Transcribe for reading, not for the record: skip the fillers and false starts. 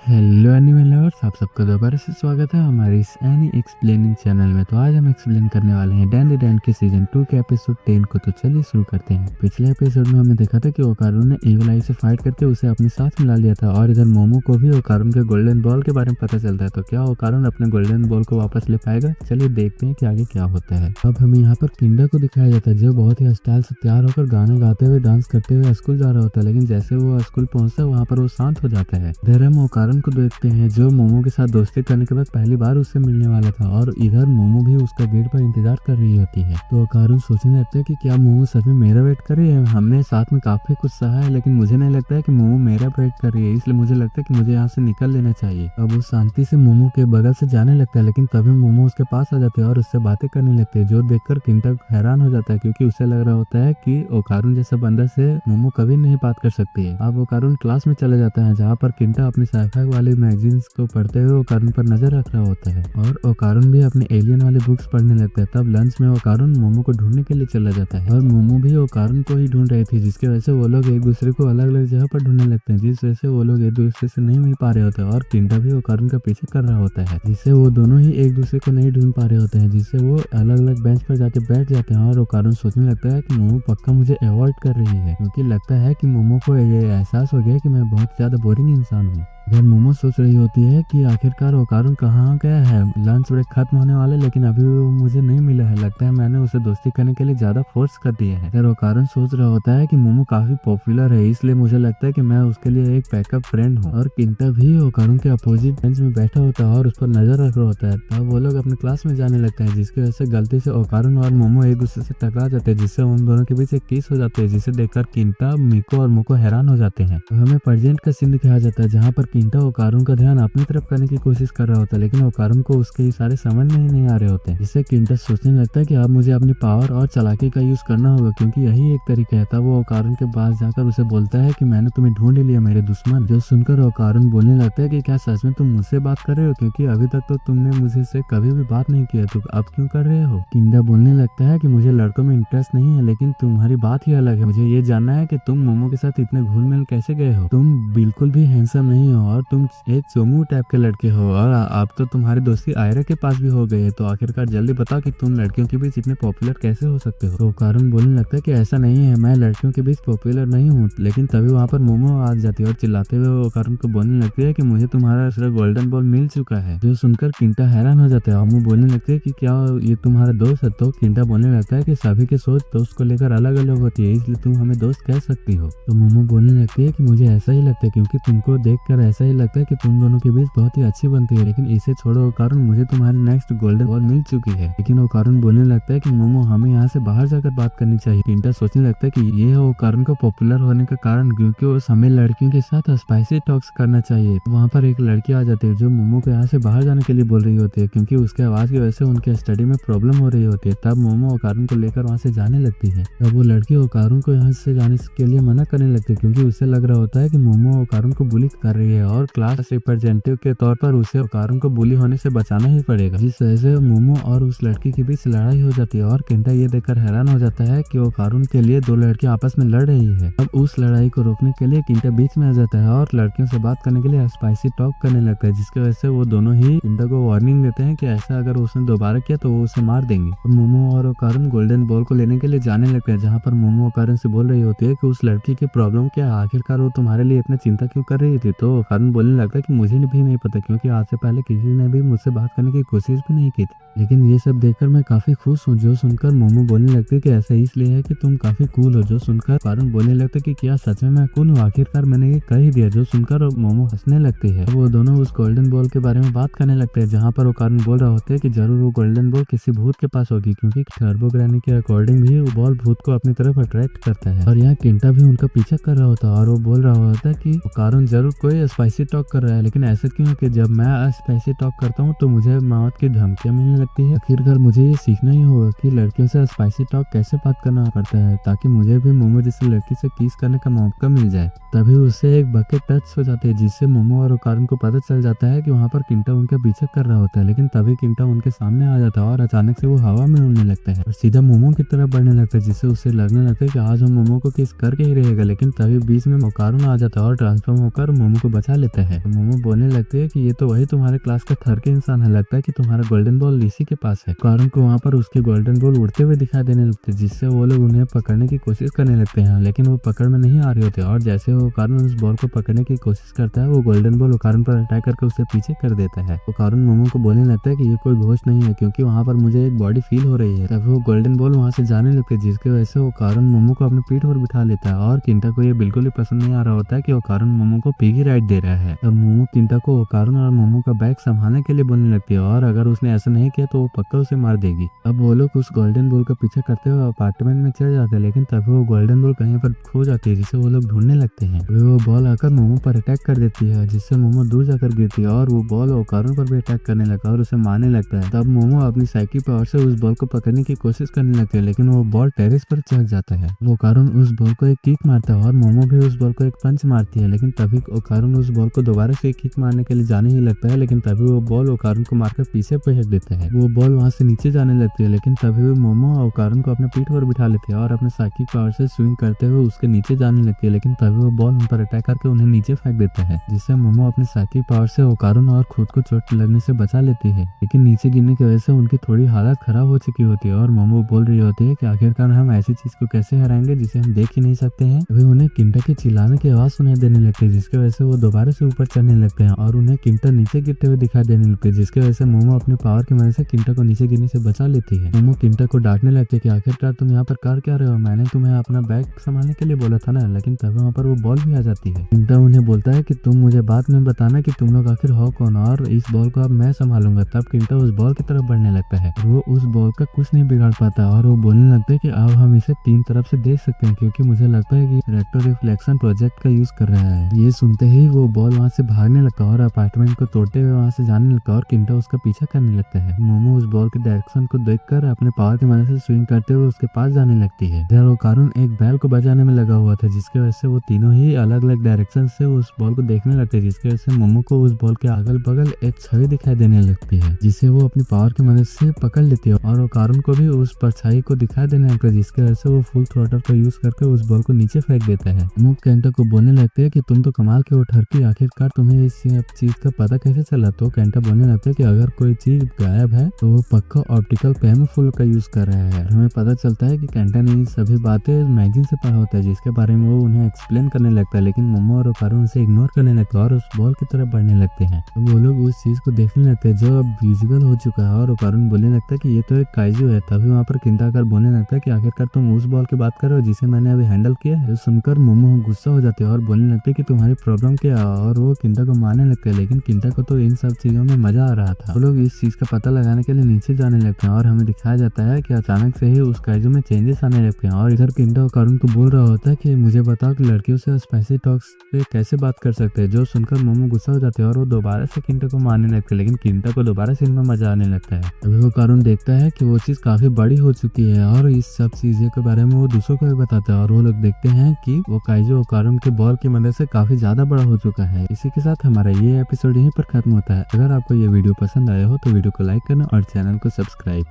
Hello animal lovers, आप सबका दोबारा से स्वागत है हमारे इस एनी एक्सप्लेनिंग चैनल में। तो आज हम एक्सप्लेन करने वाले हैं डैंडी डैन के सीजन 2 के एपिसोड 10 को। तो चलिए शुरू करते हैं। पिछले एपिसोड में हमने देखा था कि ओकारू ने ईविल आई से फाइट करके उसे अपने साथ मिला लिया था और इधर मोमो को भी ओकारू के गोल्डन बॉल के बारे में पता चलता है। तो क्या ओकारू अपने गोल्डन बॉल को वापस ले पाएगा? चलिए देखते हैं कि आगे क्या होता है। अब हमें यहाँ पर किंडा को दिखाया जाता है जो बहुत ही स्टाइल से तैयार होकर गाने गाते हुए डांस करते हुए स्कूल जा रहा होता है, लेकिन जैसे वो स्कूल पहुंचता है वहाँ पर वो शांत हो जाता है। इधर हम ओकारू को देखते हैं जो मोमो के साथ दोस्ती करने के बाद पहली बार उससे मिलने वाला था और इधर मोमो भी उसका गेट पर इंतजार कर रही होती है। तो ओकारू सोचने लगता है कि क्या मोमो सच में मेरा वेट कर रही है। हमने साथ में काफी कुछ सहा है, लेकिन मुझे नहीं लगता है कि मोमो मेरा वेट कर रही है, इसलिए मुझे लगता है कि मुझे यहाँ से निकल लेना चाहिए। अब वो शांति से मोमो के बगल से जाने लगता है, लेकिन तभी मोमो उसके पास आ जाते हैं और उससे बातें करने लगते हैं, जो देखकर किंटा हैरान हो जाता है क्योंकि उसे लग रहा होता है कि ओकारू जैसा बंदा से मोमो कभी नहीं बात कर सकती है। अब ओकारू क्लास में चले जाता है जहाँ पर किंटा अपनी साइफाई वाली मैगजीन्स को पढ़ते हुए ओकारू पर नजर रख रहा होता है और ओकारू भी अपने एलियन वाली बुक्स पढ़ने लगता है। तब लंच में ओकारू मोमो को ढूंढने के लिए चला जाता है और मोमो भी ओकारू को ही ढूंढ रही थी, जिसकी वजह से वो लोग एक दूसरे को अलग अलग जगह पर ढूंढने लगते हैं, जिस वजह से वो लोग एक दूसरे से नहीं मिल पा रहे होते और किंटा भी ओकारू का पीछे कर रहा होता है, जिससे वो दोनों ही एक दूसरे को नहीं ढूंढ पा रहे होते हैं, जिससे वो अलग अलग बेंच पर जाके बैठ जाते हैं और ओकारू सोचने लगता है कि मोमो पक्का मुझे अवॉइड कर रही है, क्योंकि लगता है कि मोमो को ये एहसास हो गया कि मैं बहुत ज्यादा बोरिंग इंसान हूँ। इधर मोमो सोच रही होती है कि आखिरकार ओकारू कहाँ गया है। लंच ब्रेक खत्म होने वाले लेकिन अभी वो मुझे नहीं मिला है, लगता है मैंने उसे दोस्ती करने के लिए ज्यादा फोर्स कर दिया है। इधर ओकारू सोच रहा होता है कि मोमो काफी पॉपुलर है, इसलिए मुझे लगता है कि मैं उसके लिए एक बैकअप फ्रेंड हूँ। और किंटा भी ओकारू के अपोजिट बेंच में बैठा होता है और उस पर नजर रख रहा होता है। तब वो लोग अपने क्लास में जाने लगते हैं, जिसकी वजह से गलती से ओकारू और मोमो एक दूसरे से टकरा जाते हैं, जिससे उन दोनों के बीच एक किस हो जाते हैं, जिसे देखकर किंटा, मिको और मोको हैरान हो जाते हैं। तो हमें प्रेजेंट का सीन दिखाया जाता है जहाँ पर किंटा ओकारू का ध्यान अपनी तरफ करने की कोशिश कर रहा होता है, लेकिन ओकारू को उसके इशारे समझ में ही नहीं आ रहे होते हैं, जिससे किंटा सोचने लगता है कि अब मुझे अपनी पावर और चालाकी का यूज करना होगा, क्योंकि यही एक तरीका है। तब वो ओकारू के पास जाकर उसे बोलता है कि मैंने तुम्हें ढूंढ लिया मेरे दुश्मन। जो सुनकर ओकारू बोलने लगता है कि क्या सच में तुम मुझसे बात कर रहे हो, क्योंकि अभी तक तो तुमने मुझे से कभी भी बात नहीं किया, तो अब क्यों कर रहे हो। किंटा बोलने लगता है कि मुझे लड़कों में इंटरेस्ट नहीं है, लेकिन तुम्हारी बात ही अलग है। मुझे ये जानना है कि तुम मोमो के साथ इतने घुल मिल कैसे गए हो। तुम बिल्कुल भी हैंडसम नहीं हो और तुम एक चोमू टाइप के लड़के हो, और अब तो तुम्हारी दोस्ती आयरा के पास भी हो गई है, तो आखिरकार जल्दी बताओ कि तुम लड़कियों के बीच इतने पॉपुलर कैसे हो सकते हो। तो ओकारू बोलने लगता है कि ऐसा नहीं है, मैं लड़कियों के बीच पॉपुलर नहीं हूँ। लेकिन तभी वहाँ पर मोमो आ जाती है और चिल्लाते हुए ओकारू को बोलने लगती है कि मुझे तुम्हारा सिर्फ गोल्डन बॉल मिल चुका है। जो सुनकर किंटा हैरान हो जाता है और मोमो बोलने लगती है कि क्या ये तुम्हारा दोस्त है। तो किंटा बोलने लगता है कि सभी की सोच दोस्त को लेकर अलग अलग होती है, इसलिए तुम हमें दोस्त कह सकती हो। तो मोमो बोलने लगती है कि मुझे ऐसा ही लगता है, क्योंकि तुमको देखकर ऐसा ही लगता है कि तुम दोनों के बीच बहुत ही अच्छी बनती है, लेकिन इसे छोड़ो ओकारू, मुझे तुम्हारी नेक्स्ट गोल्डन बॉल मिल चुकी है। लेकिन ओकारू बोलने लगता है कि मोमो हमें यहाँ से बाहर जाकर बात करनी चाहिए। किंटा सोचने लगता है कि ये है ओकारू को पॉपुलर होने का कारण, क्योंकि वो हमें लड़कियों के साथ स्पाइसी टॉक्स करना चाहिए। वहाँ पर एक लड़की आ जाती है जो मोमो को यहाँ से बाहर जाने के लिए बोल रही होती है, क्योंकि उसके आवाज की वजह से उनके स्टडी में प्रॉब्लम हो रही होती है। तब मोमो ओकारू को लेकर वहाँ से जाने लगती है। तब वो लड़की ओकारू को यहाँ से जाने के लिए मना करने लगती है, क्योंकि उसे लग रहा होता है कि मोमो ओकारू को बुली कर रही है और क्लास रिप्रेजेंटेटिव के तौर पर उसे ओकारू को बुली होने से बचाना ही पड़ेगा। जिस वजह से मोमो और उस लड़की के बीच लड़ाई हो जाती है और किंटा ये देखकर हैरान हो जाता है कि ओकारू के लिए दो लड़कियां आपस में लड़ रही है। अब उस लड़ाई को रोकने के लिए किंटा बीच में आ जाता है और लड़कियों से बात करने के लिए स्पाइसी टॉक करने लगता है, जिसकी वजह से वो दोनों ही किंटा को वार्निंग देते हैं कि ऐसा अगर उसने दोबारा किया तो वो उसे मार देंगे। अब मोमो और ओकारू गोल्डन बॉल को लेने के लिए जाने लगते हैं, जहाँ पर मोमो ओकारू से बोल रही होती है कि उस लड़की की प्रॉब्लम क्या है, आखिरकार वो तुम्हारे लिए इतना चिंता क्यों कर रही थी। तो ओकारू बोलने लगता है कि मुझे भी नहीं पता, क्योंकि आज से पहले किसी ने भी मुझसे बात करने की कोशिश भी नहीं की थी, लेकिन ये सब देखकर मैं काफी खुश हूँ। जो सुनकर मोमो बोलने लगती है कि ऐसा इसलिए है कि तुम काफी कूल हो। जो सुनकर ओकारू बोलने लगता है कि क्या सच में मैं कूल हूँ, आखिरकार मैंने ये कह ही दिया। जो सुनकर मोमो हंसने लगती है। वो दोनों उस गोल्डन बॉल के बारे में बात करने लगते हैं, जहाँ पर ओकारू बोल रहा होता है कि जरूर वो गोल्डन बॉल किसी भूत के पास होगी, क्योंकि टर्बो ग्रैनी के अकॉर्डिंग भी वो बॉल भूत को अपनी तरफ अट्रैक्ट करता है। और यहाँ किंटा भी उनका पीछा कर रहा होता है और वो बोल रहा होता है कि ओकारू जरूर कोई स्पाइसी टॉक कर रहा है, लेकिन ऐसा क्यों कि जब मैं स्पाइसी टॉक करता हूँ तो मुझे मौत की धमकियां मिलने लगती है आखिरकार मुझे ये सीखना ही होगा कि लड़कियों से स्पाइसी टॉक कैसे बात करना पड़ता है ताकि मुझे भी मोमो जैसी लड़की से किस करने का मौका मिल जाए। तभी उससे एक बकेट टच हो जाती है जिससे मोमो और ओकारुन को पता चल जाता है कि वहाँ पर किंटा उनका पीछे कर रहा होता है। लेकिन तभी किंटा उनके सामने आ जाता है और अचानक से वो हवा में उड़ने लगता है और सीधा मोमो की तरफ बढ़ने लगता है जिससे उसे लगने लगता है कि आज हम मोमो को किस करके ही रहेगा। लेकिन तभी बीच में ओकारुन आ जाता है और ट्रांसफॉर्म होकर मोमो को बचा लेता है। मोमो बोलने लगती है कि ये तो वही तुम्हारे क्लास का थर्ड के इंसान है, लगता है कि तुम्हारा गोल्डन बॉल इसी के पास है। ओकारुन को वहाँ पर उसके गोल्डन बॉल उड़ते हुए दिखाई देने लगते हैं जिससे वो लोग उन्हें पकड़ने की कोशिश करने लगते हैं लेकिन वो पकड़ में नहीं आ रहे होते और जैसे वो ओकारुन उस बॉल को पकड़ने की कोशिश करता है वो गोल्डन बॉल ओकारुन पर अटैक करके उसे पीछे कर देता है। ओकारुन मोमो को बोलने लगता है कि ये कोई घोस्ट नहीं है क्योंकि वहाँ पर मुझे एक बॉडी फील हो रही है। तब वो गोल्डन बॉल वहाँ से जाने लगते है जिसकी वजह से ओकारुन मोमो को अपने पीठ पर बिठा लेता है और किंटा को ये बिल्कुल ही पसंद नहीं आ रहा होता है कि ओकारुन मोमो को पिगी राइड दे रहा है। तब मोमो किंटा को ओकारुन और मोमो का बैग संभालने के लिए बोलने लगती है और अगर उसने ऐसा नहीं किया तो वो पक्का उसे मार देगी। अब वो लोग उस गोल्डन बॉल का पीछे करते हुए अपार्टमेंट में चले जाते हैं लेकिन तभी वो गोल्डन बॉल कहीं पर खो जाती है जिसे वो लोग ढूंढने लगते हैं। वो बॉल आकर मोमो पर अटैक कर देती है जिससे मोमो दूर जाकर गिरती है और वो बॉल ओकारुन पर भी अटैक करने लगता है और उसे मारने लगता है। तब मोमो अपनी साइकिल पावर से उस बॉल को पकड़ने की कोशिश करने लगती है लेकिन वो बॉल टेरेस पर चढ़ जाता है। वो ओकारुन उस बॉल को एक किक मारता है और मोमो भी उस बॉल को एक पंच मारती है लेकिन तभी ओकारुन उस बॉल को दोबारा से एक किक मारने के लिए जाने ही लगता है लेकिन तभी वो बॉल ओकारुन को मारकर पीछे फेंक देता है। वो बॉल वहां से नीचे जाने लगती है लेकिन तभी वो मोमो ओकारुन को अपने पीठ पर बिठा लेती है और अपने साइकिल पावर से स्विंग करते हुए उसके नीचे जाने लगती है लेकिन तभी वो बॉल उन पर अटैक करके उन्हें नीचे फेंक देता है जिससे मोमो अपनी साइकिल पावर से ओकारुन और खुद को चोट लगने से बचा लेती है। लेकिन नीचे गिरने की वजह से उनकी थोड़ी हालत खराब हो चुकी होती है और मोमो बोल रही होती है कि आखिरकार हम ऐसी चीज को कैसे हराएंगे जिसे हम देख ही नहीं सकते हैं। अभी उन्हें किंटा के चिल्लाने की आवाज सुनाई देने लगती है जिसकी वजह से वो दोबारा से ऊपर चढ़ने लगते हैं और उन्हें किंटा नीचे गिरते हुए दिखाई देने लगते हैं जिसकी वजह से मोमो अपने पावर की मदद से किंटा को नीचे गिरने से बचा लेती है। मोमो किंटा को डांटने लगती है कि आखिरकार तुम यहाँ पर कर क्या रहे हो, मैंने तुम्हें अपना बैग संभालने के लिए बोला था ना। लेकिन तभी वहाँ पर वो बॉल भी आ जाती है। किंटा उन्हें बोलता है कि तुम मुझे बाद में बताना कि तुम लोग आखिर हो कौन और इस बॉल को अब मैं संभालूंगा। तब किंटा उस बॉल की तरफ बढ़ने लगता है। वो उस बॉल का कुछ नहीं बिगाड़ पाता और वो बोलने लगता है कि अब हम इसे तीन तरफ से देख सकते हैं क्योंकि मुझे लगता है कि रेक्टो रिफ्लेक्शन प्रोजेक्ट का यूज कर रहा है। ये सुनते ही वो बॉल वहाँ से भागने लगता है और अपार्टमेंट को तोड़ते हुए वहाँ से जाने लगता है और किंटा उसका पीछा करने लगता है। मोमो उस बॉल के डायरेक्शन को देखकर अपने पावर की मदद से स्विंग करते हुए उसके पास जाने लगती है। इधर ओकारुन एक बैल को बचाने में लगा हुआ था जिसकी वजह से वो तीनों ही अलग अलग डायरेक्शन से उस बॉल को देखने लगते हैं जिसकी वजह से मोमो को उस बॉल के अगल बगल एक छवि दिखाई देने लगती है जिसे वो अपनी पावर की मदद से पकड़ लेती है और ओकारुन को भी उस परछाई को दिखाई देने लगता है जिसकी वजह से वो फुल थ्रोटल का यूज करके उस बॉल को नीचे फेंक देता है। मोमो केंटा को बोलने लगते है कि तुम तो कमाल के हो ठरकी, आखिरकार तुम्हें इस चीज का पता कैसे चला। तो केंटा बोलने लगता है कि अगर कोई चीज गायब है तो वो पक्का ऑप्टिकल कैमोफ्लेज का यूज कर रहा है। हमें पता चलता है कि केंटा ने ये सभी बातें मैगजीन से पढ़ा होता है जिसके बारे में वो उन्हें एक्सप्लेन करने लगता है लेकिन मोमो और ओकारुन उसे इग्नोर करने लगते हैं और उस बॉल की तरफ बढ़ने लगते हैं। तो वो लोग उस चीज को देखने लगते हैं जो अब विजिबल हो चुका है और ओकारुन बोलने लगता है कि ये तो एक काइजू है। तभी वहाँ पर किंटा आकर बोलने लगता है कि आखिरकार तुम उस बॉल की बात कर रहे हो जिसे मैंने अभी हैंडल किया है। तो सुनकर मोमो गुस्सा हो जाते हैं और बोलने लगते हैं कि तुम्हारी प्रॉब्लम क्या है और वो किंटा को मारने लगते हैं लेकिन किंटा को तो इन सब चीजों में मजा आ रहा था। वो लोग इस चीज का पता लगाने के लिए नीचे जाने लगते हैं और हमें दिखाया जाता है कि अचानक से ही उस काइजू में चेंजेस आने लगते हैं और इधर किंटा ओकारुन को बोल रहा होता है कि मुझे बताओ कि लड़कियों से स्पाइसी टॉक्स पे कैसे बात कर सकते हैं। जो सुनकर मोमो गुस्सा हो जाते हैं और वो दोबारा से किंटा को मारने लगते हैं लेकिन किंटा को दोबारा से इनमें मजा आने लगता है। अभी ओकारुन देखता है कि वो चीज काफी बड़ी हो चुकी है और इस सब चीजों के बारे में वो दूसरों को भी बताता है और वो लोग देखते हैं कि वो काइजू ओकारुन के बॉल की मदद से काफी ज्यादा बड़ा हो चुका है। इसी के साथ हमारा ये एपिसोड यहीं पर खत्म होता है। अगर आपको ये वीडियो पसंद आया हो तो वीडियो को लाइक करना और चैनल को सब्सक्राइब